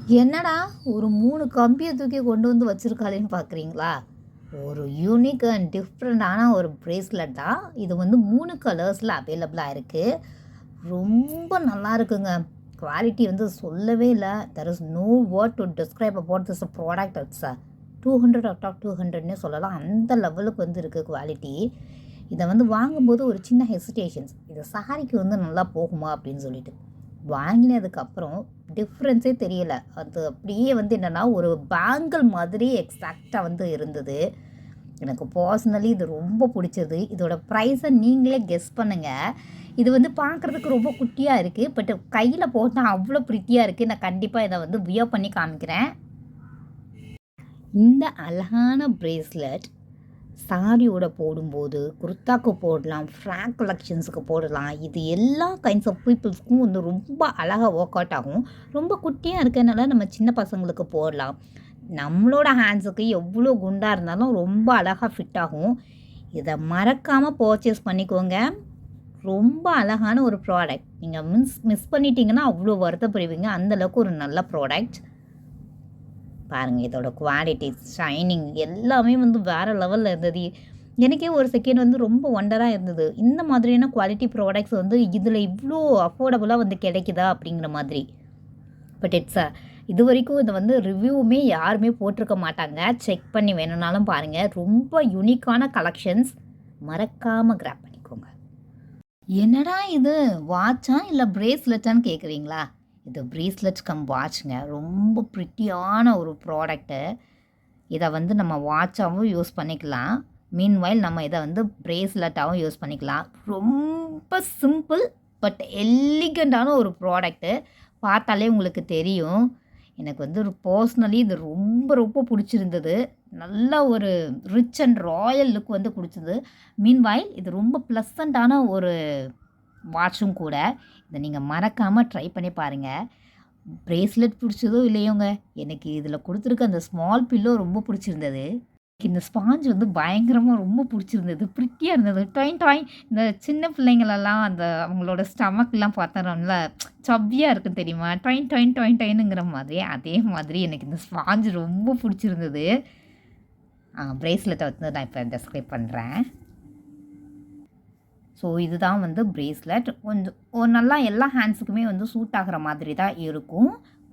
என்னடா ஒரு 3 கம்பிய தூக்கி கொண்டு வந்து வச்சிருக்காளேன்னு பார்க்குறீங்களா? ஒரு யூனிக் அண்ட் டிஃப்ரெண்ட்டான ஒரு பிரேஸ்லெட் தான். இது வந்து 3 கலர்ஸில் அவைலபிளா இருக்கு. ரொம்ப நல்லா இருக்குங்க. குவாலிட்டி வந்து சொல்லவே இல்ல. There is no word to describe about this product. It's 200 out of 200ன்னே சொல்லலாம். அந்த லெவலுக்கு வந்து இருக்குது குவாலிட்டி. இதை வந்து வாங்கும்போது ஒரு சின்ன ஹெசிடேஷன்ஸ். இது சாரிக்கு வந்து நல்லா போகுமா அப்படின்னு சொல்லிட்டு. வாங்கினதுக்கப்புறம் டிஃப்ரென்ஸே தெரியல. அது அப்படியே வந்து என்னென்னா ஒரு பேங்கிள் மாதிரி எக்ஸாக்டாக வந்து இருந்தது. எனக்கு பர்சனலி இது ரொம்ப பிடிச்சது. இதோட ப்ரைஸை நீங்களே கெஸ் பண்ணுங்கள். இது வந்து பார்க்குறதுக்கு ரொம்ப குட்டியாக இருக்குது. பட் கையில் போட்டால் அவ்வளோ ப்ரிட்டியாக இருக்குது. நான் கண்டிப்பாக இதை வந்து வியர் பண்ணி காமிக்கிறேன். இந்த அழகான பிரேஸ்லெட் சாரியோட போடும்போது குர்தாக்கு போடலாம், ஃப்ராக் கலெக்ஷன்ஸுக்கு போடலாம். இது எல்லா கைண்ட்ஸ் ஆஃப் பீப்புள்ஸ்க்கும் வந்து ரொம்ப அழகாக ஒர்க் அவுட் ஆகும். ரொம்ப குட்டியாக இருக்கிறதுனால நம்ம சின்ன பசங்களுக்கு போடலாம். நம்மளோட ஹேண்ட்ஸுக்கு எவ்வளோ குண்டாக இருந்தாலும் ரொம்ப அழகாக ஃபிட் ஆகும். இதை மறக்காமல் பர்ச்சேஸ் பண்ணிக்கோங்க. ரொம்ப அழகான ஒரு ப்ராடக்ட். நீங்கள் மிஸ் பண்ணிட்டீங்கன்னா அவ்வளோ வருத்தப்படுவீங்க. அந்தளவுக்கு ஒரு நல்ல ப்ராடக்ட். பாருங்கள், இதோட குவாலிட்டி, ஷைனிங் எல்லாமே வந்து வேறு லெவலில் இருந்தது. எனக்கே ஒரு செகண்ட் வந்து ரொம்ப ஒண்டராக இருந்தது. இந்த மாதிரியான குவாலிட்டி ப்ராடக்ட்ஸ் வந்து இதில் இவ்வளோ அஃபோர்டபுளாக வந்து கிடைக்குதா அப்படிங்கிற மாதிரி. பட் இது வரைக்கும் இதை வந்து ரிவ்யூவுமே யாருமே போட்டிருக்க மாட்டாங்க. செக் பண்ணி வேணும்னாலும் பாருங்கள். ரொம்ப யூனிக்கான கலெக்ஷன்ஸ். மறக்காமல் கிராப் பண்ணிக்கோங்க. என்னடா இது, வாட்சா இல்லை பிரேஸ்லெட்டான்னு கேட்குறீங்களா? இது பிரேஸ்லெட் கம் வாட்ச்ங்க. ரொம்ப ப்ரிட்டியான ஒரு ப்ராடக்ட்டு. இதை வந்து நம்ம வாட்சாகவும் யூஸ் பண்ணிக்கலாம். மீன்வைல் நம்ம இதை வந்து பிரேஸ்லெட்டாகவும் யூஸ் பண்ணிக்கலாம். ரொம்ப சிம்பிள் பட் எலிகண்டான ஒரு ப்ராடக்ட்டு. பார்த்தாலே உங்களுக்கு தெரியும். எனக்கு வந்து ஒரு பர்சனலி இது ரொம்ப ரொம்ப பிடிச்சிருந்தது. நல்ல ஒரு ரிச் அண்ட் ராயல் லுக் வந்து பிடிச்சது. மீன்வைல் இது ரொம்ப ப்ளசண்ட்டான ஒரு வாட்சும் கூட. இதை நீங்கள் மறக்காமல் ட்ரை பண்ணி பாருங்கள். பிரேஸ்லெட் பிடிச்சதோ இல்லையோங்க, எனக்கு இதில் கொடுத்துருக்க அந்த ஸ்மால் பில்லோ ரொம்ப பிடிச்சிருந்தது. இந்த ஸ்பாஞ்ச் வந்து பயங்கரமாக ரொம்ப பிடிச்சிருந்தது. ப்ரிட்டியாக இருந்தது. டாயின் டாயின். இந்த சின்ன பிள்ளைங்களெல்லாம் அந்த அவங்களோட ஸ்டமக்லாம் பார்த்தோம்ல, சவ்வியாக இருக்கும் தெரியுமா? டாயின் டாயின் டாயின் டாயினுங்கிற மாதிரி. அதே மாதிரி எனக்கு இந்த ஸ்பாஞ்ச் ரொம்ப பிடிச்சிருந்தது. பிரேஸ்லெட்டை வந்து நான் இப்போ டெஸ்கிரைப் பண்ணுறேன். ஸோ இதுதான் வந்து பிரேஸ்லெட். கொஞ்சம் நல்லா எல்லா ஹேண்ட்ஸுக்குமே வந்து சூட் ஆகிற மாதிரி தான் இருக்கும்.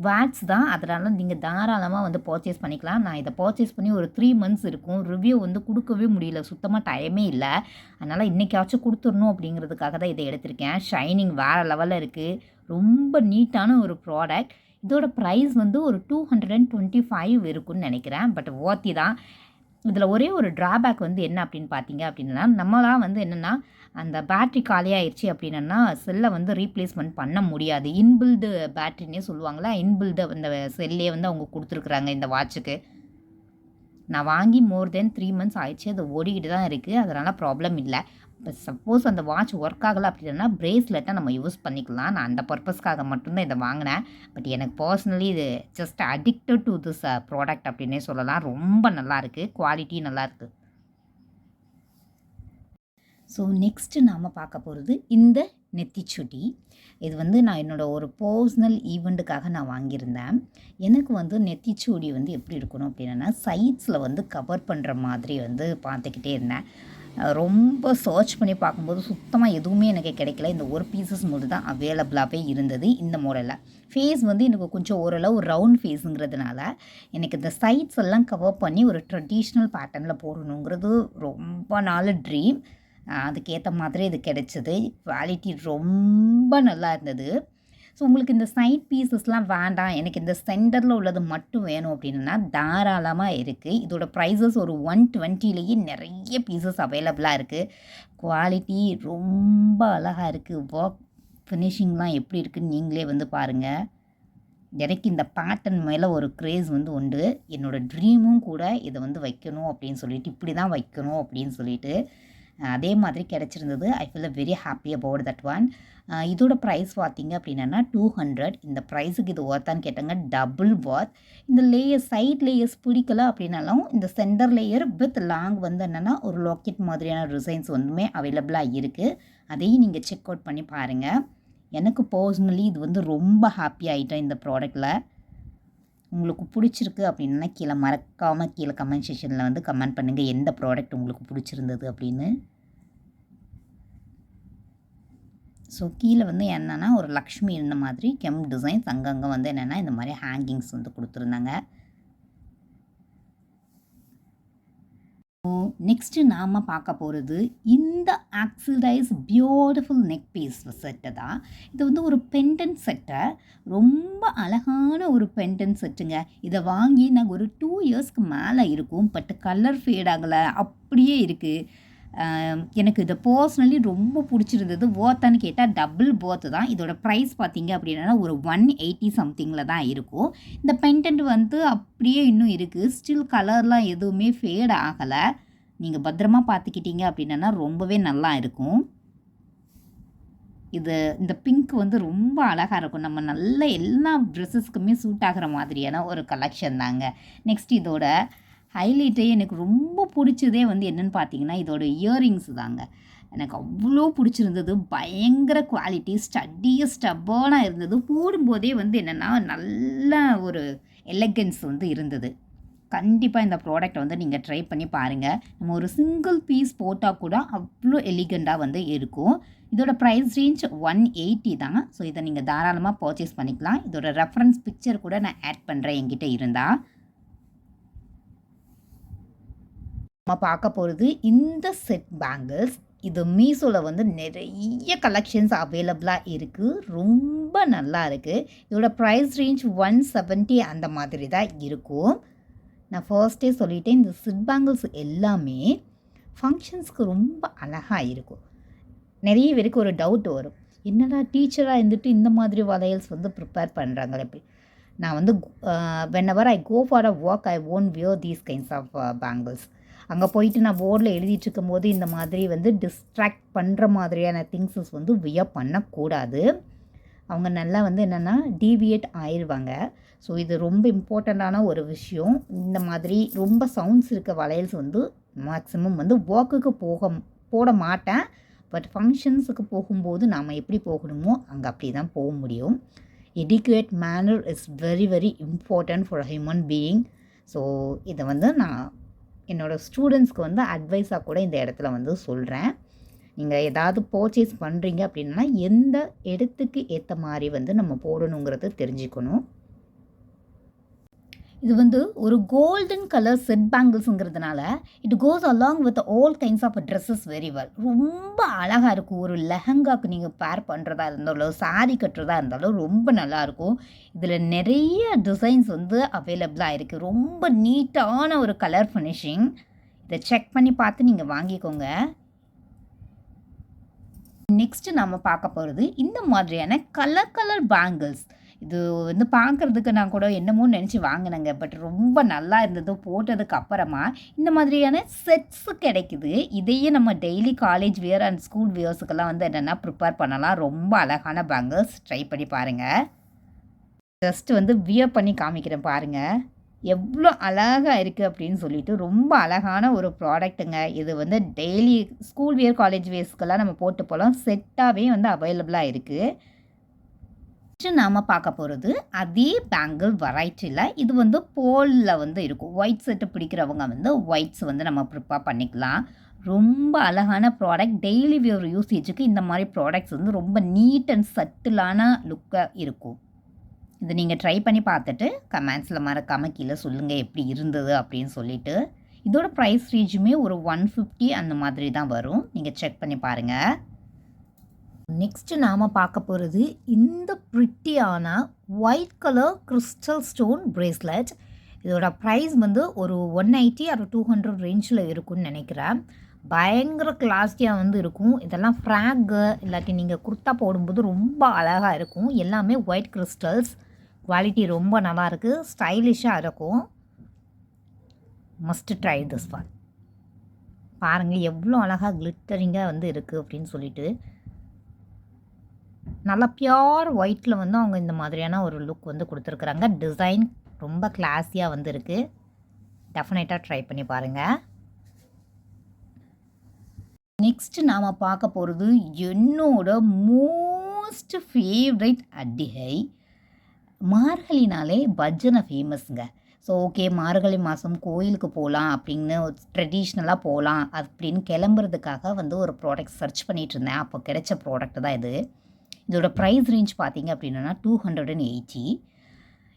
வேட்ஸ் தான், அதனால் நீங்கள் தாராளமாக வந்து பர்ச்சேஸ் பண்ணிக்கலாம். நான் இதை பர்ச்சேஸ் பண்ணி ஒரு 3 மந்த்ஸ் இருக்கும். ரிவ்யூ வந்து கொடுக்கவே முடியல, சுத்தமாக டைமே இல்லை. அதனால் இன்றைக்காச்சும் கொடுத்துடணும் அப்படிங்கிறதுக்காக தான் இதை எடுத்திருக்கேன். ஷைனிங் வேறு லெவலில் இருக்குது. ரொம்ப நீட்டான ஒரு ப்ராடக்ட். இதோட ப்ரைஸ் வந்து ஒரு 225 இருக்குன்னு நினைக்கிறேன். பட் ஓர்த்தி தான். இதில் ஒரே ஒரு ட்ராபேக் வந்து என்ன அப்படின்னு பார்த்தீங்க அப்படின்னா, நம்மளாம் வந்து என்னென்னா அந்த பேட்ரி காலியாகிடுச்சு அப்படின்னா செல்லை வந்து ரீப்ளேஸ்மெண்ட் பண்ண முடியாது. இன்பில்டு பேட்ரின்னே சொல்லுவாங்களா, இன்பில்டு அந்த செல்லே வந்து அவங்க கொடுத்துருக்குறாங்க இந்த வாட்சுக்கு. நான் வாங்கி மோர் தென் 3 மந்த்ஸ் ஆயிடுச்சு. அது ஓடிக்கிட்டு தான் இருக்குது. அதனால் ப்ராப்ளம் இல்லை. இப்போ சப்போஸ் அந்த வாட்ச் ஒர்க் ஆகலை அப்படின்னா பிரேஸ்லெட்டை நம்ம யூஸ் பண்ணிக்கலாம். நான் அந்த பர்பஸ்க்காக மட்டும்தான் இதை வாங்கினேன். பட் எனக்கு பர்சனலி இது just addicted to this product அப்படின்னே சொல்லலாம். ரொம்ப நல்லாயிருக்கு. குவாலிட்டி நல்லாயிருக்கு. ஸோ நெக்ஸ்ட்டு நாம் பார்க்க போகிறது இந்த நெத்திச்சுடி. இது வந்து நான் என்னோடய ஒரு பர்சனல் ஈவெண்ட்டுக்காக நான் வாங்கியிருந்தேன். எனக்கு வந்து நெத்திச்சுடி வந்து எப்படி இருக்கணும் அப்படின்னா, சைட்ஸில் வந்து கவர் பண்ணுற மாதிரி வந்து பார்த்துக்கிட்டே இருந்தேன். ரொம்ப சர்ச் பண்ணி பார்க்கும்போது சுத்தமாக எதுவுமே எனக்கு கிடைக்கல. இந்த ஒரு பீசஸ் மட்டும் தான் அவைலபிளாகவே இருந்தது இந்த மாடலில். ஃபேஸ் வந்து எனக்கு கொஞ்சம் ஓரளவு ரவுண்ட் ஃபேஸுங்கிறதுனால எனக்கு இந்த சைட்ஸ் எல்லாம் கவர் பண்ணி ஒரு ட்ரெடிஷ்னல் பேட்டர்னில் போடணுங்கிறது ரொம்ப நாள் ட்ரீம். அதுக்கேற்ற மாதிரி இது கிடச்சிது. குவாலிட்டி ரொம்ப நல்லா இருந்தது. ஸோ உங்களுக்கு இந்த சைட் பீசஸ்லாம் வேண்டாம், எனக்கு இந்த சென்டரில் உள்ளது மட்டும் வேணும் அப்படின்னா தாராளமாக இருக்குது. இதோட ப்ரைஸஸ் ஒரு 120லேயே நிறைய பீசஸ் அவைலபிளாக இருக்குது. குவாலிட்டி ரொம்ப அழகாக இருக்குது. ஒர்க் ஃபினிஷிங்லாம் எப்படி இருக்குதுன்னு நீங்களே வந்து பாருங்கள். எனக்கு இந்த பேட்டர்ன் மேலே ஒரு க்ரேஸ் வந்து உண்டு. என்னோடய ட்ரீமும் கூட இதை வந்து வைக்கணும் அப்படின்னு சொல்லிட்டு, இப்படி தான் வைக்கணும் அப்படின்னு சொல்லிட்டு அதே மாதிரி கிடச்சிருந்தது. I feel very happy about that one. இதோட ப்ரைஸ் பார்த்தீங்க அப்படின்னா 200. இந்த ப்ரைஸுக்கு இது ஒர்த்தான்னு கேட்டாங்க, டபுள் ஒர்த். இந்த சைட் லேயர்ஸ் பிடிக்கல அப்படின்னாலும் இந்த சென்டர் லேயர் வித் லாங் வந்து என்னென்னா ஒரு லாக்கெட் மாதிரியான டிசைன்ஸ் வந்துமே அவைலபிளாக இருக்குது. அதையும் நீங்கள் செக் அவுட் பண்ணி பாருங்கள். எனக்கு பர்சனலி இது வந்து ரொம்ப ஹாப்பி ஆகிட்டேன் இந்த ப்ராடக்டில். உங்களுக்கு பிடிச்சிருக்கு அப்படின்னா கீழே மறக்காமல் கீழே கமெண்ட் செக்ஷனில் வந்து கமெண்ட் பண்ணுங்கள் எந்த ப்ராடக்ட் உங்களுக்கு பிடிச்சிருந்தது அப்படின்னு. ஸோ கீழே வந்து என்னென்னா ஒரு லக்ஷ்மி இருந்த மாதிரி கெம் டிசைன்ஸ் அங்கங்கே வந்து என்னென்னா இந்த மாதிரி ஹேங்கிங்ஸ் வந்து கொடுத்துருந்தாங்க. நெக்ஸ்ட்டு நாம் பார்க்க போகிறது இந்த oxidise beautiful neck piece set தான். இது வந்து ஒரு பெண்டன்ட் செட்டை, ரொம்ப அழகான ஒரு பெண்டன்ட் செட்டுங்க. இதை வாங்கி நாங்கள் ஒரு 2 இயர்ஸ்க்கு மேலே இருக்கும். பட் கலர் ஃபேட் ஆகலை, அப்படியே இருக்குது. எனக்கு இதை பர்சனலி ரொம்ப பிடிச்சிருந்தது. ஒர்த்தான்னு கேட்டால் டபுள் ஒர்த்து தான். இதோட ப்ரைஸ் பார்த்தீங்க அப்படின்னா ஒரு 180 சம்திங்கில் தான் இருக்கும். இந்த பெண்டன்ட் வந்து அப்படியே இன்னும் இருக்குது. ஸ்டில் கலர்லாம் எதுவுமே ஃபேட் ஆகலை. நீங்கள் பத்திரமா பார்த்துக்கிட்டீங்க அப்படின்னா ரொம்பவே நல்லா இருக்கும். இந்த பிங்க் வந்து ரொம்ப அழகாக இருக்கும். நம்ம நல்ல எல்லா ட்ரெஸ்ஸஸ்க்குமே சூட் ஆகிற மாதிரியான ஒரு கலெக்ஷன் தாங்க. நெக்ஸ்ட் இதோட ஹைலைட்டே எனக்கு ரொம்ப பிடிச்சதே வந்து என்னென்னு பார்த்தீங்கன்னா இதோட இயரிங்ஸ் தாங்க. எனக்கு அவ்வளோ பிடிச்சிருந்தது. பயங்கர குவாலிட்டி, ஸ்டப்பர்னாக இருந்தது. போடும்போதே வந்து என்னென்னா நல்ல ஒரு எலகன்ஸ் வந்து இருந்தது. கண்டிப்பாக இந்த ப்ராடக்ட் வந்து நீங்கள் ட்ரை பண்ணி பாருங்கள். நம்ம ஒரு சிங்கிள் பீஸ் போட்டால் கூட அவ்வளோ எலிகண்ட்டாக வந்து இருக்கும். இதோட ப்ரைஸ் ரேஞ்ச் 180 தான். ஸோ இதை நீங்கள் தாராளமாக பர்ச்சேஸ் பண்ணிக்கலாம். இதோட ரெஃபரன்ஸ் பிக்சர் கூட நான் ஆட் பண்ணுறேன் என்கிட்ட இருந்தால். நம்ம பார்க்க போகிறது இந்த செட் பேங்கிள்ஸ். இது மீஷோவில் வந்து நிறைய கலெக்ஷன்ஸ் அவைலபிளாக இருக்குது. ரொம்ப நல்லா இருக்குது. இதோட ப்ரைஸ் ரேஞ்ச் 170 அந்த மாதிரி தான் இருக்கும். நான் ஃபர்ஸ்ட்டே சொல்லிட்டேன், இந்த செட் பேங்கிள்ஸ் எல்லாமே ஃபங்க்ஷன்ஸ்க்கு ரொம்ப அழகாக இருக்கும். நிறைய பேருக்கு ஒரு டவுட் வரும், என்னடா டீச்சராக இருந்துட்டு இந்த மாதிரி வளையல்ஸ் வந்து ப்ரிப்பேர் பண்ணுறாங்களே எப்படி. நான் வந்து whenever I go for a work I won't wear these kinds of bangles. அங்கே போயிட்டு நான் போர்டில் எழுதிட்டுருக்கும் போது இந்த மாதிரி வந்து டிஸ்ட்ராக்ட் பண்ணுற மாதிரியான திங்ஸஸ் வந்து வியர் பண்ணக்கூடாது. அவங்க நல்லா வந்து என்னென்னா டீவியேட் ஆயிடுவாங்க. ஸோ இது ரொம்ப இம்பார்ட்டண்ட்டான ஒரு விஷயம். இந்த மாதிரி ரொம்ப சவுண்ட்ஸ் இருக்க வளையல்ஸ் வந்து மேக்ஸிமம் வந்து ஒர்க்குக்கு போட மாட்டேன். பட் ஃபங்க்ஷன்ஸுக்கு போகும்போது நாம் எப்படி போகணுமோ அங்கே அப்படி தான் போக முடியும். Adequate manner is very very important for a human being. So இதை வந்து நான் என்னோடய ஸ்டூடெண்ட்ஸ்க்கு வந்து அட்வைஸாக கூட இந்த இடத்துல வந்து சொல்கிறேன். நீங்கள் ஏதாவது பர்ச்சேஸ் பண்ணுறீங்க அப்படின்னா எந்த இடத்துக்கு ஏற்ற மாதிரி வந்து நம்ம போடணுங்கிறது தெரிஞ்சுக்கணும். இது வந்து ஒரு கோல்டன் கலர் செட் பேங்கிள்ஸுங்கிறதுனால it goes along with all kinds of dresses very well. ரொம்ப அழகாக இருக்கும். ஒரு லெஹங்காக்கு நீங்கள் பேர் பண்ணுறதா இருந்தாலும் சாரீ கட்டுறதா இருந்தாலும் ரொம்ப நல்லாயிருக்கும். இதில் நிறைய டிசைன்ஸ் வந்து அவைலபிளாக இருக்குது. ரொம்ப நீட்டான ஒரு கலர் ஃபினிஷிங். இதை செக் பண்ணி பார்த்து நீங்கள் வாங்கிக்கோங்க. நெக்ஸ்ட்டு நம்ம பார்க்க போகிறது இந்த மாதிரியான கலர் பேங்கிள்ஸ். இது வந்து பார்க்குறதுக்கு நான் கூட என்னமோ நினச்சி வாங்கினேங்க. பட் ரொம்ப நல்லா இருந்தது. போட்டதுக்கு அப்புறமா இந்த மாதிரியான செட்ஸு கிடைக்குது. இதையே நம்ம daily college wear and school வியர்ஸுக்கெல்லாம் வந்து என்னென்னா ப்ரிப்பேர் பண்ணலாம். ரொம்ப அழகான பேங்கிள்ஸ். ட்ரை பண்ணி பாருங்கள். ஜஸ்ட் வந்து வியர் பண்ணி காமிக்கிறேன் பாருங்கள், எவ்வளோ அழகாக இருக்குது அப்படின்னு சொல்லிட்டு. ரொம்ப அழகான ஒரு ப்ராடக்ட்டுங்க. இது வந்து டெய்லி ஸ்கூல் வியர் காலேஜ் வியர்ஸ்க்கெல்லாம் நம்ம போட்டு போகலாம். செட்டாகவே வந்து அவைலபிளாக இருக்குது. நாம் பார்க்க போகிறது அதே பேங்கிள் வெரைட்டியில். இது வந்து போலில் வந்து இருக்கும். ஒயிட் செட்டு பிடிக்கிறவங்க வந்து ஒயிட்ஸ் வந்து நம்ம ப்ரிப்பேர் பண்ணிக்கலாம். ரொம்ப அழகான ப்ராடக்ட். டெய்லி வியர் யூசேஜுக்கு இந்த மாதிரி ப்ராடக்ட்ஸ் வந்து ரொம்ப நீட் அண்ட் சட்டிலான லுக்காக இருக்கும். இதை நீங்கள் ட்ரை பண்ணி பார்த்துட்டு கமெண்ட்ஸில் மறக்காமல் கீழே சொல்லுங்கள் எப்படி இருந்தது அப்படின்னு சொல்லிட்டு. இதோட ப்ரைஸ் ரேஞ்சுமே ஒரு 150 அந்த மாதிரி தான் வரும். நீங்கள் செக் பண்ணி பாருங்கள். நெக்ஸ்ட்டு நாம் பார்க்க போகிறது இந்த ப்ரிட்டியான white colour crystal stone bracelet. இதோட ப்ரைஸ் வந்து ஒரு 180 ஆர் 200 ரேஞ்சில் இருக்கும்னு நினைக்கிறேன். பயங்கர கிளாஸியாக வந்து இருக்கும். இதெல்லாம் ஃப்ராக்கு இல்லாட்டி நீங்கள் குர்த்தா போடும்போது ரொம்ப அழகாக இருக்கும். எல்லாமே ஒயிட் கிறிஸ்டல்ஸ். குவாலிட்டி ரொம்ப நல்லாயிருக்கு. ஸ்டைலிஷாக இருக்கும். Must try this one. பாருங்கள் எவ்வளோ அழகாக கிளிட்டரிங்காக வந்து இருக்குது அப்படின்னு சொல்லிட்டு. நல்லா பியோர் ஒயிட்டில் வந்து அவங்க இந்த மாதிரியான ஒரு லுக் வந்து கொடுத்துருக்குறாங்க. டிசைன் ரொம்ப கிளாஸியாக வந்து இருக்குது. டெஃபினட்டாக ட்ரை பண்ணி பாருங்கள். நெக்ஸ்ட்டு நாம் பார்க்க போகிறது என்னோட மோஸ்ட் ஃபேவரட் அட்டிகை. மார்கழினாலே பஜ்ஜனை ஃபேமஸுங்க. ஸோ ஓகே, மார்கழி மாதம் கோயிலுக்கு போகலாம் அப்படின்னு ட்ரெடிஷ்னலாக போகலாம் அப்படின்னு கிளம்புறதுக்காக வந்து ஒரு ப்ராடக்ட் சர்ச் பண்ணிகிட்டு இருந்தேன். அப்போ கிடைச்ச ப்ராடக்ட் தான் இது. இதோட ப்ரைஸ் ரேஞ்ச் பார்த்தீங்க அப்படின்னா 280.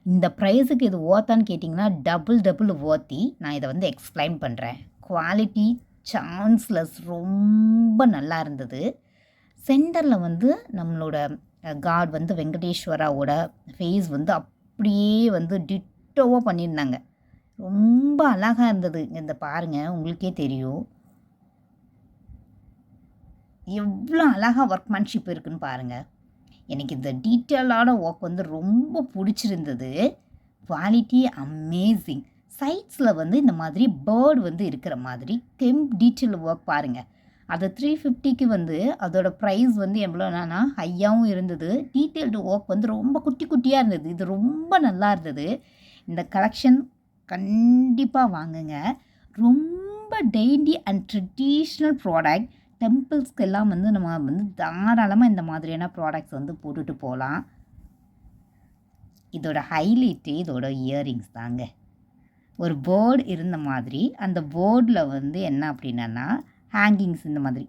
இந்த ப்ரைஸுக்கு இது ஓர்த்தான்னு கேட்டிங்கன்னா டபுள் ஓர்த்தி. நான் இதை வந்து எக்ஸ்பிளைன் பண்ணுறேன். குவாலிட்டி சான்ஸ்லெஸ், ரொம்ப நல்லா இருந்தது. சென்டரில் வந்து நம்மளோட காட் வந்து வெங்கடேஸ்வராவோட ஃபேஸ் வந்து அப்படியே வந்து டிட்டோவாக பண்ணியிருந்தாங்க. ரொம்ப அழகாக இருந்தது. இந்த பாருங்கள், உங்களுக்கே தெரியும் எவ்வளோ அழகாக ஒர்க்மேன்ஷிப் இருக்குதுன்னு பாருங்கள். எனக்கு இந்த டீட்டெயிலான ஒர்க் வந்து ரொம்ப பிடிச்சிருந்தது. Quality amazing. சைட்ஸில் வந்து இந்த மாதிரி பேர்டு வந்து இருக்கிற மாதிரி டீட்டெயில் ஒர்க் பாருங்கள். அது 350க்கு வந்து அதோட ப்ரைஸ் வந்து எவ்வளோனா ஹையாகவும் இருந்தது. டீட்டெயில்டு ஒர்க் வந்து ரொம்ப குட்டி குட்டியாக இருந்தது. இது ரொம்ப நல்லா இருந்தது. இந்த கலெக்ஷன் கண்டிப்பாக வாங்குங்க. ரொம்ப டெய்லி அண்ட் ட்ரெடிஷ்னல் ப்ராடக்ட். டெம்பிள்ஸ்க்கு எல்லாம் வந்து நம்ம வந்து தாராளமாக இந்த மாதிரியான ப்ராடக்ட்ஸ் வந்து போட்டுட்டு போகலாம். இதோட ஹைலைட்டு இதோட இயரிங்ஸ் தாங்க. ஒரு போர்டு இருந்த மாதிரி, அந்த போர்டில் வந்து என்ன அப்படின்னா ஹேங்கிங்ஸ் இந்த மாதிரி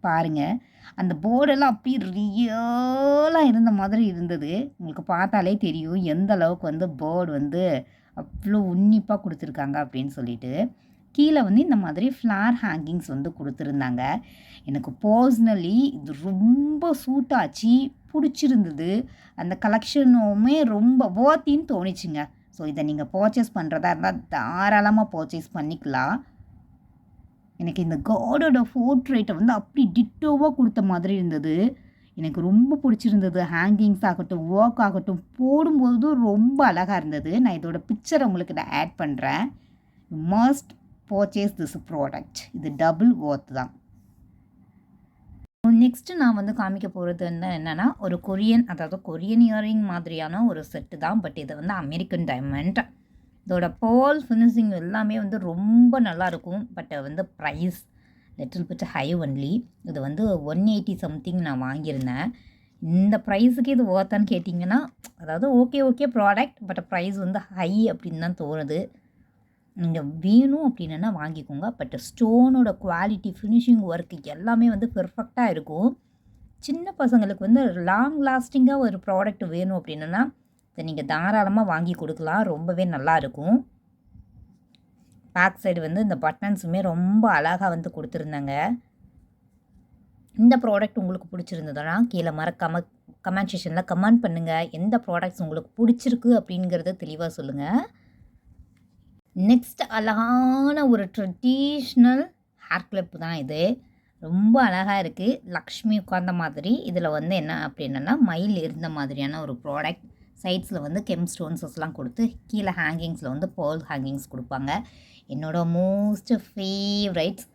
பாருங்கள். அந்த போர்டெல்லாம் அப்படியே ரியலாக இருந்த மாதிரி இருந்தது. உங்களுக்கு பார்த்தாலே தெரியும் எந்த அளவுக்கு வந்து போர்டு வந்து அவ்வளோ உன்னிப்பாக கொடுத்துருக்காங்க அப்படின்னு சொல்லிட்டு. கீழே வந்து இந்த மாதிரி ஃப்ளார் ஹேங்கிங்ஸ் வந்து கொடுத்துருந்தாங்க. எனக்கு பர்சனலி இது ரொம்ப சூட் ஆச்சு, பிடிச்சிருந்தது. அந்த கலெக்ஷனுமே ரொம்ப வொர்த்தின்னு தோணுச்சுங்க. ஸோ இதை நீங்கள் பர்ச்சேஸ் பண்ணுறதா இருந்தால் தாராளமாக பர்ச்சேஸ் பண்ணிக்கலாம். எனக்கு இந்த காடோட போர்ட்ரேட்டை வந்து அப்படி டிட்டோவாக கொடுத்த மாதிரி இருந்தது. எனக்கு ரொம்ப பிடிச்சிருந்தது. ஹேங்கிங்ஸ் ஆகட்டும், ஒர்க் ஆகட்டும், போடும்போது ரொம்ப அழகாக இருந்தது. நான் இதோட பிக்சரை உங்களுக்கு நான் ஆட் பண்ணுறேன். Must purchase this product. இது டபுள் ஒர்த் தான். நெக்ஸ்ட்டு நான் வந்து காமிக்க போகிறது என்னென்னா ஒரு கொரியன் இயரிங் மாதிரியான ஒரு செட்டு தான். பட் இது வந்து அமெரிக்கன் டைமண்ட். இதோட பேர்ல் ஃபினிஷிங் எல்லாமே வந்து ரொம்ப நல்லாயிருக்கும். பட் வந்து price little bit high only. இது வந்து 180 சம்திங் நான் வாங்கியிருந்தேன். இந்த ப்ரைஸுக்கு இது ஒர்த்தான்னு கேட்டிங்கன்னா, அதாவது ஓகே ப்ராடக்ட், பட் ப்ரைஸ் வந்து ஹை அப்படின்னு தான் தோணுது. நீங்கள் வேணும் அப்படின்னா வாங்கிக்கோங்க. பட் ஸ்டோனோட குவாலிட்டி, ஃபினிஷிங் ஒர்க்கு எல்லாமே வந்து பெர்ஃபெக்டாக இருக்கும். சின்ன பசங்களுக்கு வந்து லாங் லாஸ்டிங்காக ஒரு ப்ராடக்ட் வேணும் அப்படின்னா இதை நீங்கள் தாராளமாக வாங்கி கொடுக்கலாம். ரொம்பவே நல்லாயிருக்கும். பேக் சைடு வந்து இந்த பட்டன்ஸுமே ரொம்ப அழகாக வந்து கொடுத்துருந்தாங்க. இந்த ப்ராடக்ட் உங்களுக்கு பிடிச்சிருந்ததுன்னா கீழே மறக்காமல் கமெண்ட் செக்ஷனில் கமெண்ட் பண்ணுங்கள். எந்த ப்ராடக்ட்ஸ் உங்களுக்கு பிடிச்சிருக்கு அப்படிங்கிறத தெளிவாக சொல்லுங்கள். நெக்ஸ்ட் அழகான ஒரு ட்ரெடிஷ்னல் ஹேர் கிளிப் தான் இது. ரொம்ப அழகாக இருக்குது. லக்ஷ்மி உட்கார்ந்த மாதிரி. இதில் வந்து என்ன அப்படின்னா மயில் இருந்த மாதிரியான ஒரு ப்ராடக்ட். சைட்ஸில் வந்து ஸ்டோன்ஸஸ்லாம் கொடுத்து கீழே ஹேங்கிங்ஸில் வந்து பேர்ல் ஹேங்கிங்ஸ் கொடுப்பாங்க. என்னோடய மோஸ்ட் ஃபேவரைட்ஸ்.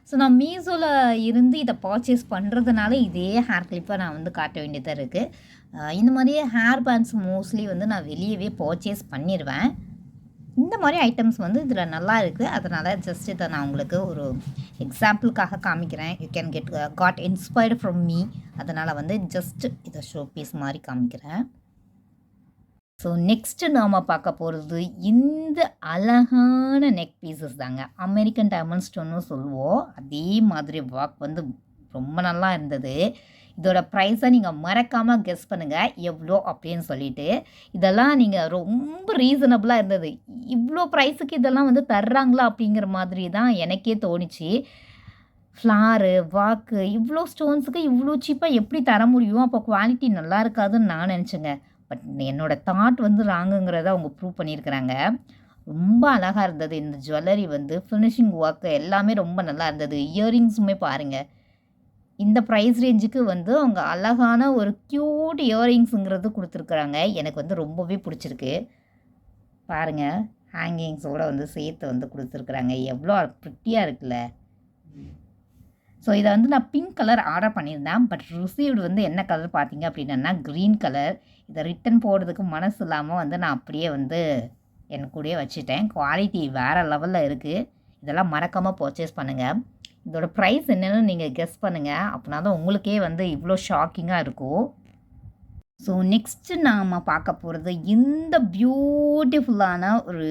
ஸோ நான் மீஷோவில் இருந்து இதை பர்ச்சேஸ் பண்ணுறதுனால இதே ஹேர் கிளிப்பை நான் வந்து காட்ட வேண்டியதாக இருக்குது. இந்த மாதிரியே ஹேர் பேண்ட்ஸ் மோஸ்ட்லி வந்து நான் வெளியவே பர்ச்சேஸ் பண்ணிடுவேன். இந்த மாதிரி ஐட்டம்ஸ் வந்து இதில் நல்லா இருக்குது. அதனால் ஜஸ்ட் இதை நான் உங்களுக்கு ஒரு எக்ஸாம்பிளுக்காக காமிக்கிறேன். You can got inspired from me. அதனால் வந்து ஜஸ்ட் இதை ஷோ பீஸ் மாதிரி காமிக்கிறேன். ஸோ நெக்ஸ்ட்டு நாம் பார்க்க போகிறது இந்த அழகான நெக் பீசஸ் தாங்க. அமெரிக்கன் டைமண்ட் ஸ்டோன்னு சொல்லுவோம். அதே மாதிரி ஒர்க் வந்து ரொம்ப நல்லா இருந்தது. இதோட ப்ரைஸை நீங்கள் மறக்காமல் கெஸ் பண்ணுங்கள் எவ்வளோ அப்படின்னு சொல்லிட்டு. இதெல்லாம் நீங்கள் ரொம்ப ரீசனபிளாக இருந்தது. இவ்வளோ ப்ரைஸுக்கு இதெல்லாம் வந்து தர்றாங்களா அப்படிங்கிற மாதிரி தான் எனக்கே தோணுச்சு. ஃப்ளாரு, வாக்கு, இவ்வளோ ஸ்டோன்ஸுக்கு இவ்வளோ சீப்பாக எப்படி தர முடியும்? அப்போ குவாலிட்டி நல்லா இருக்காதுன்னு நான் நினச்சேங்க. பட் என்னோடய தாட் வந்து ராங்குங்கிறத அவங்க ப்ரூவ் பண்ணியிருக்கிறாங்க. ரொம்ப அழகாக இருந்தது. இந்த ஜுவல்லரி வந்து ஃபினிஷிங் ஒர்க்கு எல்லாமே ரொம்ப நல்லா இருந்தது. இயரிங்ஸுமே பாருங்கள். இந்த ப்ரைஸ் ரேஞ்சுக்கு வந்து அவங்க அழகான ஒரு க்யூட் இயரிங்ஸுங்கிறது கொடுத்துருக்குறாங்க. எனக்கு வந்து ரொம்பவே பிடிச்சிருக்கு. பாருங்கள், ஹேங்கிங்ஸோடு வந்து சேர்த்து வந்து கொடுத்துருக்குறாங்க. எவ்வளோ ப்ரிட்டியாக இருக்குல்ல. ஸோ இதை வந்து நான் பிங்க் கலர் ஆர்டர் பண்ணியிருந்தேன். பட் ரிசீவ்டு வந்து என்ன கலர் பார்த்தீங்க அப்படின்னா க்ரீன் கலர். இதை ரிட்டன் போடுறதுக்கு மனசு இல்லாமல் வந்து நான் அப்படியே வந்து எனக்கு கூடயே வச்சுட்டேன். குவாலிட்டி வேறு லெவலில் இருக்குது. இதெல்லாம் மறக்காமல் பர்ச்சேஸ் பண்ணுங்கள். இதோட ப்ரைஸ் என்னென்னு நீங்கள் கெஸ் பண்ணுங்கள். அப்படின்னா தான் உங்களுக்கே வந்து இவ்வளோ ஷாக்கிங்காக இருக்கும். ஸோ நெக்ஸ்ட்டு நாம் பார்க்க போகிறது இந்த பியூட்டிஃபுல்லான ஒரு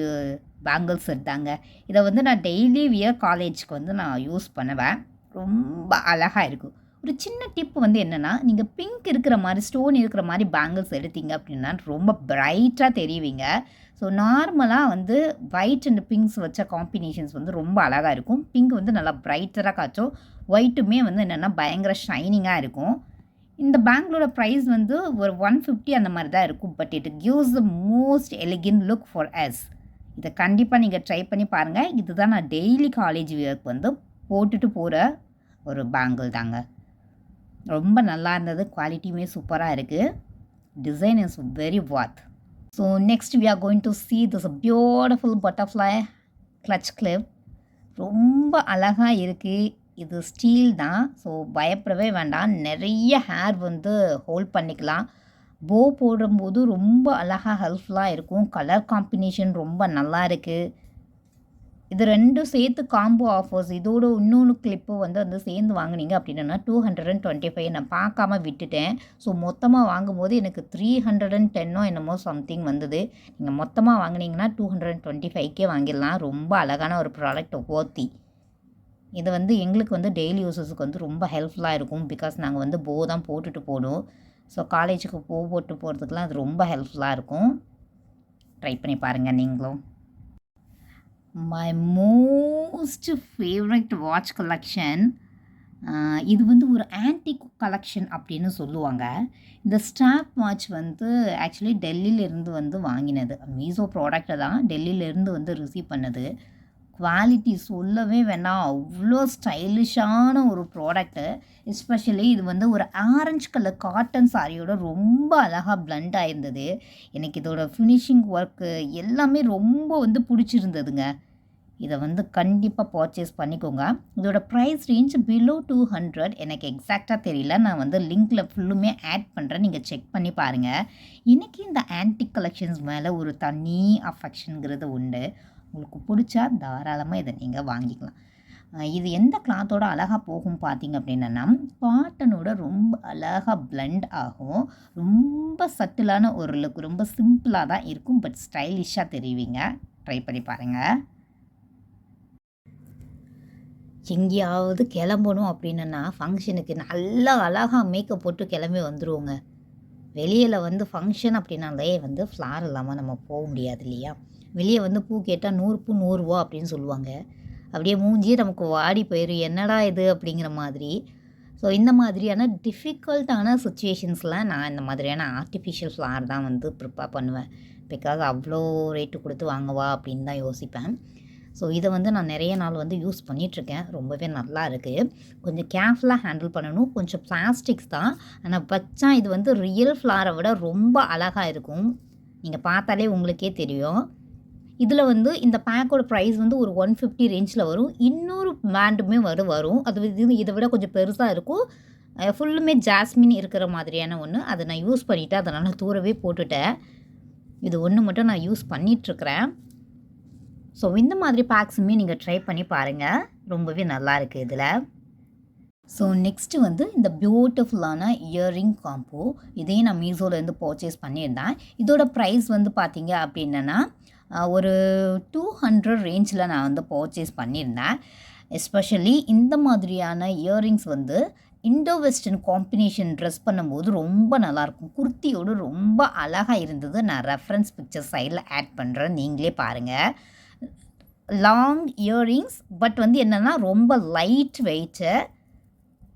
பேங்கிள் செட் தாங்க. இதை வந்து நான் டெய்லி வியர் காலேஜ்க்கு வந்து நான் யூஸ் பண்ணுவேன். ரொம்ப அழகாக இருக்கும். ஒரு சின்ன டிப் வந்து என்னென்னா, நீங்கள் பிங்க் இருக்கிற மாதிரி ஸ்டோன் இருக்கிற மாதிரி பேங்கிள்ஸ் எடுத்தீங்க அப்படின்னா ரொம்ப பிரைட்டாக தெரிவிங்க. ஸோ நார்மலாக வந்து ஒயிட் அண்ட் பிங்க்ஸ் வச்ச காம்பினேஷன்ஸ் வந்து ரொம்ப அழகாக இருக்கும். பிங்க் வந்து நல்லா பிரைட்டராக காய்ச்சும், ஒயிட்டுமே வந்து என்னென்னா பயங்கர ஷைனிங்காக இருக்கும். இந்த பேங்கிளோட ப்ரைஸ் வந்து ஒரு 150 அந்த மாதிரி தான் இருக்கும். But it gives the most elegant look for us. இதை கண்டிப்பாக நீங்கள் ட்ரை பண்ணி பாருங்கள். இதுதான் நான் டெய்லி காலேஜ் வியர்க்கு வந்து போட்டுட்டு போகிற ஒரு பேங்கிள் தாங்க. ரொம்ப நல்லா இருந்தது. குவாலிட்டியுமே சூப்பராக இருக்குது. Design is very worth. So next we are going to see this beautiful butterfly clutch clip. ரொம்ப அழகாக இருக்குது. இது ஸ்டீல் தான். ஸோ பயப்படவே வேண்டாம். நிறைய ஹேர் வந்து ஹோல்ட் பண்ணிக்கலாம். போ போடும்போது ரொம்ப அழகாக ஹெல்ப்ஃபுல்லாக இருக்கும். கலர் காம்பினேஷன் ரொம்ப நல்லா இருக்குது. இது ரெண்டும் சேர்த்து காம்போ ஆஃபர்ஸ். இதோட இன்னொன்று கிளிப்பு வந்து சேர்ந்து வாங்கினீங்க அப்படின்னா 225 நான் பார்க்காம விட்டுட்டேன். ஸோ மொத்தமாக வாங்கும்போது எனக்கு 310 என்னமோ சம்திங் வந்தது. நீங்கள் மொத்தமாக வாங்கினீங்கன்னா 225 வாங்கிடலாம். ரொம்ப அழகான ஒரு ப்ராடக்ட் ஓர்த்தி. இது வந்து எங்களுக்கு வந்து டெய்லி யூஸஸுக்கு வந்து ரொம்ப ஹெல்ப்ஃபுல்லாக இருக்கும். பிகாஸ் நாங்கள் வந்து போ தான் போட்டுட்டு போகணும். ஸோ காலேஜுக்கு போட்டு போகிறதுக்குலாம் அது ரொம்ப ஹெல்ப்ஃபுல்லாக இருக்கும். ட்ரை பண்ணி பாருங்கள் நீங்களும். My most favourite watch collection. இது வந்து ஒரு ஆன்டிக் கலெக்ஷன் அப்படின்னு சொல்லுவாங்க. இந்த ஸ்டாப் வாட்ச் வந்து ஆக்சுவலி டெல்லியிலேருந்து வந்து வாங்கினது. மீஷோ ப்ராடக்ட்டை தான் டெல்லியிலேருந்து வந்து ரிசீவ் பண்ணது. குவாலிட்டி சொல்லவே வேண்டாம். அவ்வளோ ஸ்டைலிஷான ஒரு ப்ராடக்ட்டு. எஸ்பெஷலி இது வந்து ஒரு ஆரஞ்சு கலர் காட்டன் சாரியோட ரொம்ப அழகாக பிளண்ட் ஆயிருந்தது. எனக்கு இதோட ஃபினிஷிங் ஒர்க்கு எல்லாமே ரொம்ப வந்து பிடிச்சிருந்ததுங்க. இதை வந்து கண்டிப்பாக பர்ச்சேஸ் பண்ணிக்கோங்க. இதோட ப்ரைஸ் ரேஞ்ச் பிலோ 200. எனக்கு எக்ஸாக்டாக தெரியல. நான் வந்து லிங்க்கில் ஃபுல்லுமே ஆட் பண்ணுறேன். நீங்கள் செக் பண்ணி பாருங்கள். இன்றைக்கி இந்த ஆன்டிக் கலெக்ஷன்ஸ் மேலே ஒரு தனி அஃபெக்ஷனுங்கிறது உண்டு. உங்களுக்கு பிடிச்சா தாராளமாக இதை நீங்கள் வாங்கிக்கலாம். இது எந்த கிளாத்தோட அழகாக போகும் பார்த்தீங்க அப்படின்னா, காட்டனோட ரொம்ப அழகாக பிளெண்ட் ஆகும். ரொம்ப சட்டிலான ஒரு லுக். ரொம்ப சிம்பிளாக தான் இருக்கும். பட் ஸ்டைலிஷாக தெரிவிங்க. ட்ரை பண்ணி பாருங்கள். எங்கேயாவது கிளம்பணும் அப்படின்னா ஃபங்க்ஷனுக்கு நல்லா அழகாக மேக்கப் போட்டு கிளம்பி வந்துடுவோங்க. வெளியில் வந்து ஃபங்க்ஷன் அப்படின்னாலே வந்து ஃப்ளார் இல்லாமல் நம்ம போக முடியாது இல்லையா? வெளியே வந்து பூ கேட்டால் 100 பூ 100 ரூபா அப்படின்னு சொல்லுவாங்க. அப்படியே மூஞ்சியே நமக்கு வாடி போயிடும். என்னடா இது அப்படிங்கிற மாதிரி. ஸோ இந்த மாதிரியான டிஃபிகல்ட்டான சுச்சுவேஷன்ஸில் நான் இந்த மாதிரியான ஆர்டிஃபிஷியல் ஃப்ளார் தான் வந்து ப்ரிப்பேர் பண்ணுவேன். பிகாஸ் அவ்வளோ ரேட்டு கொடுத்து வாங்கவா அப்படின்னு தான் யோசிப்பேன். ஸோ இதை வந்து நான் நிறைய நாள் வந்து யூஸ் பண்ணிகிட்ருக்கேன். ரொம்பவே நல்லா இருக்குது. கொஞ்சம் கேர்ஃபுல்லாக ஹேண்டில் பண்ணணும். கொஞ்சம் பிளாஸ்டிக்ஸ் தான். ஆனால் வச்சா இது வந்து ரியல் ஃப்ளாரை விட ரொம்ப அழகாக இருக்கும். நீங்கள் பார்த்தாலே உங்களுக்கே தெரியும். இதில் வந்து இந்த பேக்கோட ப்ரைஸ் வந்து ஒரு 150 ரேஞ்சில் வரும். இன்னொரு பேண்டுமே வரும். அது இதை விட கொஞ்சம் பெருசாக இருக்கும். ஃபுல்லுமே ஜாஸ்மின் இருக்கிற மாதிரியான ஒன்று. அதை நான் யூஸ் பண்ணிவிட்டேன். அதனால் தூரவே போட்டுட்டேன். இது ஒன்று மட்டும் நான் யூஸ் பண்ணிகிட்ருக்கிறேன். ஸோ இந்த மாதிரி பேக்ஸுமே நீங்கள் ட்ரை பண்ணி பாருங்கள். ரொம்பவே நல்லா இருக்குது இதில். ஸோ நெக்ஸ்ட்டு வந்து இந்த பியூட்டிஃபுல்லான இயரிங் காம்போ. இதையும் நான் மீஷோலேருந்து பர்ச்சேஸ் பண்ணியிருந்தேன். இதோட ப்ரைஸ் வந்து பார்த்தீங்க அப்படின்னா ஒரு 200 ரேஞ்சில் நான் வந்து பர்ச்சேஸ் பண்ணியிருந்தேன். எஸ்பெஷலி இந்த மாதிரியான இயரிங்ஸ் வந்து இண்டோ வெஸ்டர்ன் காம்பினேஷன் ட்ரெஸ் பண்ணும்போது ரொம்ப நல்லாயிருக்கும். குர்த்தியோடு ரொம்ப அழகாக இருந்தது. நான் ரெஃபரன்ஸ் பிக்சர் சைடில் ஆட் பண்ணுறேன். நீங்களே பாருங்கள். லாங் இயரிங்ஸ் பட் வந்து என்னென்னா ரொம்ப லைட் வெயிட்டு.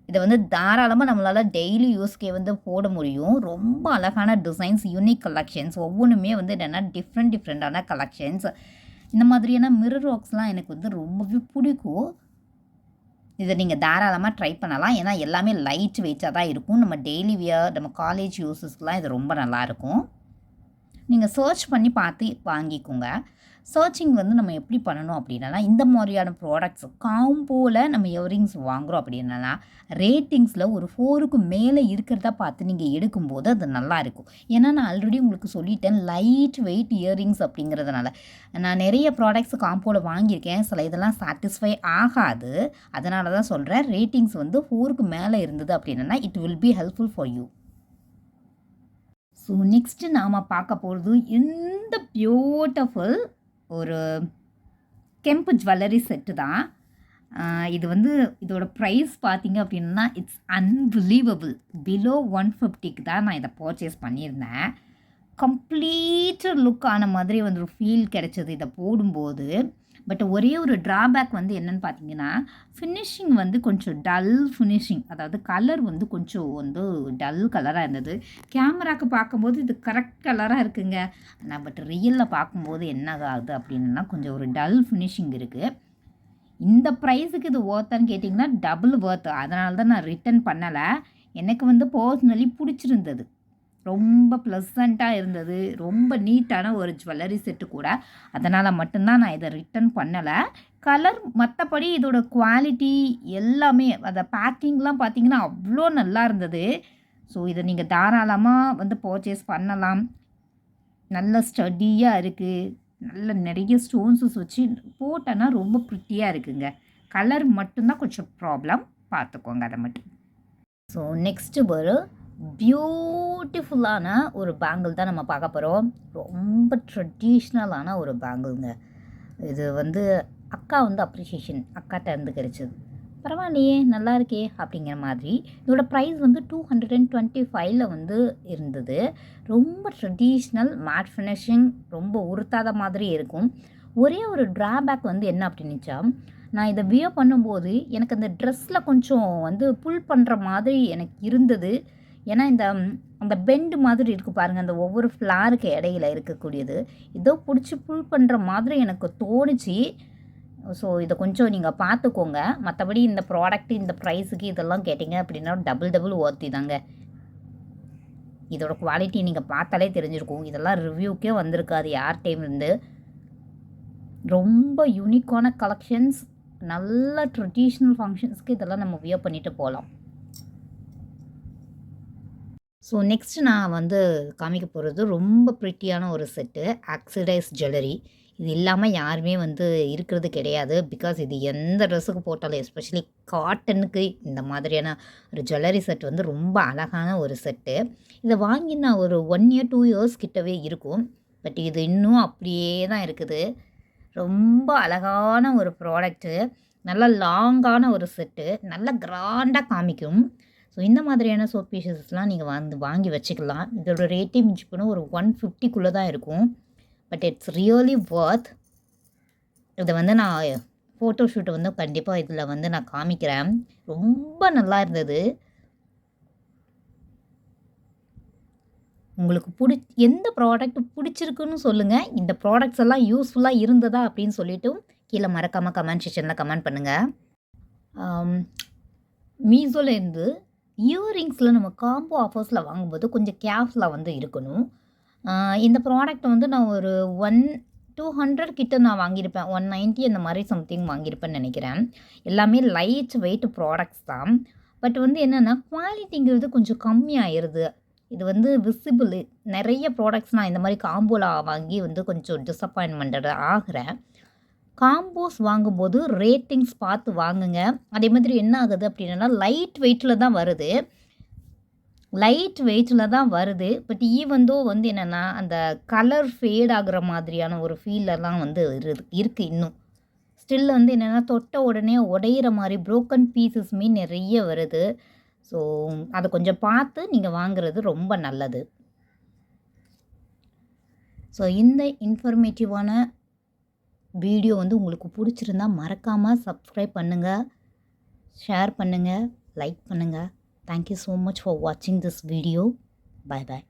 இதை வந்து தாராளமாக நம்மளால் டெய்லி யூஸ்க்கே வந்து போட முடியும். ரொம்ப அழகான டிசைன்ஸ், யூனிக் கலெக்ஷன்ஸ். ஒவ்வொன்றுமே வந்து என்னென்னா டிஃப்ரெண்ட்டான கலெக்ஷன்ஸ். இந்த மாதிரியான மிரர் ஒர்க்ஸ்லாம் எனக்கு வந்து ரொம்பவே பிடிக்கும். இதை நீங்கள் தாராளமாக ட்ரை பண்ணலாம். ஏன்னா எல்லாமே லைட் வெயிட்டாக தான் இருக்கும். நம்ம டெய்லி வியர், நம்ம காலேஜ் யூஸஸ்க்கெலாம் இது ரொம்ப நல்லாயிருக்கும். நீங்கள் சர்ச் பண்ணி பார்த்து வாங்கிக்கோங்க. சர்ச்சிங் வந்து நம்ம எப்படி பண்ணணும் அப்படின்னா, இந்த மாதிரியான ப்ராடக்ட்ஸ் காம்போவில் நம்ம இயரிங்ஸ் வாங்குகிறோம் அப்படின்னா ரேட்டிங்ஸில் ஒரு 4க்கு மேலே இருக்கிறதா பார்த்து நீங்கள் எடுக்கும்போது அது நல்லாயிருக்கும். ஏன்னா நான் ஆல்ரெடி உங்களுக்கு சொல்லிட்டேன், லைட் வெயிட் இயரிங்ஸ் அப்படிங்கிறதுனால. நான் நிறைய ப்ராடக்ட்ஸ் காம்போவில் வாங்கியிருக்கேன். சில இதெல்லாம் சாட்டிஸ்ஃபை ஆகாது. அதனால தான் சொல்கிறேன். ரேட்டிங்ஸ் வந்து 4க்கு மேலே இருந்தது அப்படின்னா it will be helpful for you. So next நாம் பார்க்க போகிறது இந்த பியூட்டிஃபுல் ஒரு கெம்பு ஜுவல்லரி செட்டு தான். இது வந்து இதோட ப்ரைஸ் பார்த்தீங்க அப்படின்னா இட்ஸ் அன்பிலீவபிள். பிலோ 150க்கு தான் நான் இதை பர்ச்சேஸ் பண்ணியிருந்தேன். கம்ப்ளீட் லுக் ஆன மாதிரி வந்து ஒரு ஃபீல் கிடைச்சது இதை போடும்போது. பட் ஒரே ஒரு ட்ராபேக் வந்து என்னென்னு பார்த்தீங்கன்னா, ஃபினிஷிங் வந்து கொஞ்சம் டல் ஃபினிஷிங். அதாவது கலர் வந்து கொஞ்சம் வந்து டல் கலராக இருந்தது. கேமராவுக்கு பார்க்கும்போது இது கரெக்ட் கலராக இருக்குங்க. ஆனால் பட் ரியலில் பார்க்கும்போது என்ன ஆகுது அப்படின்னா கொஞ்சம் ஒரு டல் ஃபினிஷிங் இருக்குது. இந்த ப்ரைஸுக்கு இது ஒர்த்தான்னு கேட்டிங்கன்னா டபுள் ஒர்த். அதனால தான் நான் ரிட்டன் பண்ணலை. எனக்கு வந்து பர்சனலி பிடிச்சிருந்தது. ரொம்ப ப்ளசண்ட்டாக இருந்தது. ரொம்ப நீட்டான ஒரு ஜுவல்லரி செட்டு கூட. அதனால் மட்டும்தான் நான் இதை ரிட்டன் பண்ணலை. கலர் மற்றபடி இதோட குவாலிட்டி எல்லாமே அந்த பேக்கிங்லாம் பார்த்திங்கன்னா அவ்வளோ நல்லா இருந்தது. ஸோ இதை நீங்கள் தாராளமாக வந்து பர்ச்சேஸ் பண்ணலாம். நல்ல ஸ்டடியாக இருக்குது. நல்ல நிறைய ஸ்டோன்ஸஸ் வச்சு போட்டோன்னா ரொம்ப ப்ரிட்டியாக இருக்குங்க. கலர் மட்டும்தான் கொஞ்சம் ப்ராப்ளம். பார்த்துக்கோங்க அதை மட்டும். ஸோ நெக்ஸ்ட்டு ஒரு பியூட்டிஃபுல்லான ஒரு பேங்கிள் தான் நம்ம பார்க்க போகிறோம். ரொம்ப ட்ரெடிஷ்னலான ஒரு பேங்கிள்ங்க. இது வந்து அக்கா வந்து அப்ரிஷியேஷன் அக்காட்ட இருந்து கிடைச்சது. பரவாயில்லையே நல்லா இருக்கே அப்படிங்கிற மாதிரி. இதோட ப்ரைஸ் வந்து 225ல் வந்து இருந்தது. ரொம்ப ட்ரெடிஷ்னல் மேட் ஃபினிஷிங். ரொம்ப உறுத்தாத மாதிரி இருக்கும். ஒரே ஒரு ட்ராபேக் வந்து என்ன அப்படின்னுச்சா, நான் இதை வியர் பண்ணும்போது எனக்கு அந்த ட்ரெஸ்ஸில் கொஞ்சம் வந்து புல் பண்ணுற மாதிரி எனக்கு இருந்தது. ஏன்னா அந்த பெண்டு மாதிரி இருக்குது பாருங்கள், அந்த ஒவ்வொரு ஃப்ளாருக்கு இடையில இருக்கக்கூடியது ஏதோ பிடிச்சி புல் பண்ணுற மாதிரி எனக்கு தோணுச்சு. ஸோ இதை கொஞ்சம் நீங்கள் பார்த்துக்கோங்க. மற்றபடி இந்த ப்ராடக்ட் இந்த ப்ரைஸுக்கு இதெல்லாம் கேட்டிங்க அப்படின்னா டபுள் ஒர்த்தி தாங்க. இதோட குவாலிட்டி நீங்கள் பார்த்தாலே தெரிஞ்சிருக்கும். இதெல்லாம் ரிவ்யூக்கே வந்திருக்காது யார் டைம் இருந்து. ரொம்ப யூனிக்கான கலெக்ஷன்ஸ். நல்ல ட்ரெடிஷ்னல் ஃபங்க்ஷன்ஸ்க்கு இதெல்லாம் நம்ம வியர் பண்ணிட்டு போகலாம். ஸோ நெக்ஸ்ட்டு நான் வந்து காமிக்க போகிறது ரொம்ப ப்ரிட்டியான ஒரு செட்டு ஆக்சிடைஸ் ஜுவல்லரி. இது இல்லாமல் யாருமே வந்து இருக்கிறது கிடையாது. பிகாஸ் இது எந்த ட்ரெஸ்ஸுக்கு போட்டாலும் எஸ்பெஷலி காட்டனுக்கு இந்த மாதிரியான ஒரு ஜுவல்லரி செட் வந்து ரொம்ப அழகான ஒரு செட்டு. இதை வாங்கி நான் ஒரு 1 இயர் 2 இயர்ஸ் கிட்டவே இருக்கும். பட் இது இன்னும் அப்படியே தான் இருக்குது. ரொம்ப அழகான ஒரு ப்ராடக்ட்டு. நல்லா லாங்கான ஒரு செட்டு. நல்லா கிராண்டாக காமிக்கும். ஸோ இந்த மாதிரியான சோப் பீசஸ்லாம் நீங்கள் வாங்கி வச்சுக்கலாம். இதோட ரேட்டே மிஞ்சி போனால் ஒரு 150க்குள்ளே தான் இருக்கும். But it's really worth. இதை வந்து நான் ஃபோட்டோ ஷூட்டை வந்து கண்டிப்பாக இதில் வந்து நான் காமிக்கிறேன். ரொம்ப நல்லா இருந்தது. உங்களுக்கு எந்த ப்ராடக்ட் பிடிச்சிருக்குன்னு சொல்லுங்கள். இந்த ப்ராடக்ட்ஸ் எல்லாம் யூஸ்ஃபுல்லாக இருந்ததா அப்படின்னு சொல்லிவிட்டு கீழே மறக்காமல் கமெண்ட் செக்ஷனில் கமெண்ட் பண்ணுங்கள். மீஷோலேருந்து இயரிங்ஸில் நம்ம காம்போ ஆஃபர்ஸில் வாங்கும்போது கொஞ்சம் கேர்ஃபுல்லாக வந்து இருக்கணும். இந்த ப்ராடக்ட் வந்து நான் ஒரு 200 கிட்ட நான் வாங்கியிருப்பேன். 190 அந்த மாதிரி சம்திங் வாங்கியிருப்பேன்னு நினைக்கிறேன். எல்லாமே லைட் வெயிட் ப்ராடக்ட்ஸ் தான். பட் வந்து என்னென்னா குவாலிட்டிங்கிறது கொஞ்சம் கம்மியாகிடுது. இது வந்து விசிபிள். நிறைய ப்ராடக்ட்ஸ் நான் இந்த மாதிரி காம்போவில் வாங்கி வந்து கொஞ்சம் டிசப்பாயின்மெண்டட் ஆகிறேன். காம்போஸ் வாங்கும்போது ரேட்டிங்ஸ் பார்த்து வாங்குங்க. அதே மாதிரி என்ன ஆகுது அப்படின்னா லைட் வெயிட்டில் தான் வருது. பட் ஈவந்தோ வந்து என்னென்னா அந்த கலர் ஃபேட் ஆகுற மாதிரியான ஒரு ஃபீலெல்லாம் வந்து இருக்குது இன்னும். ஸ்டில் வந்து என்னென்னா தொட்ட உடனே உடையிற மாதிரி ப்ரோக்கன் பீசஸ்மே நிறைய வருது. ஸோ அதை கொஞ்சம் பார்த்து நீங்கள் வாங்குறது ரொம்ப நல்லது. ஸோ இந்த இன்ஃபர்மேட்டிவான வீடியோ வந்து உங்களுக்கு பிடிச்சிருந்தா மறக்காமல் சப்ஸ்கிரைப் பண்ணுங்கள், ஷேர் பண்ணுங்கள், லைக் பண்ணுங்கள். Thank you so much for watching this video. Bye bye.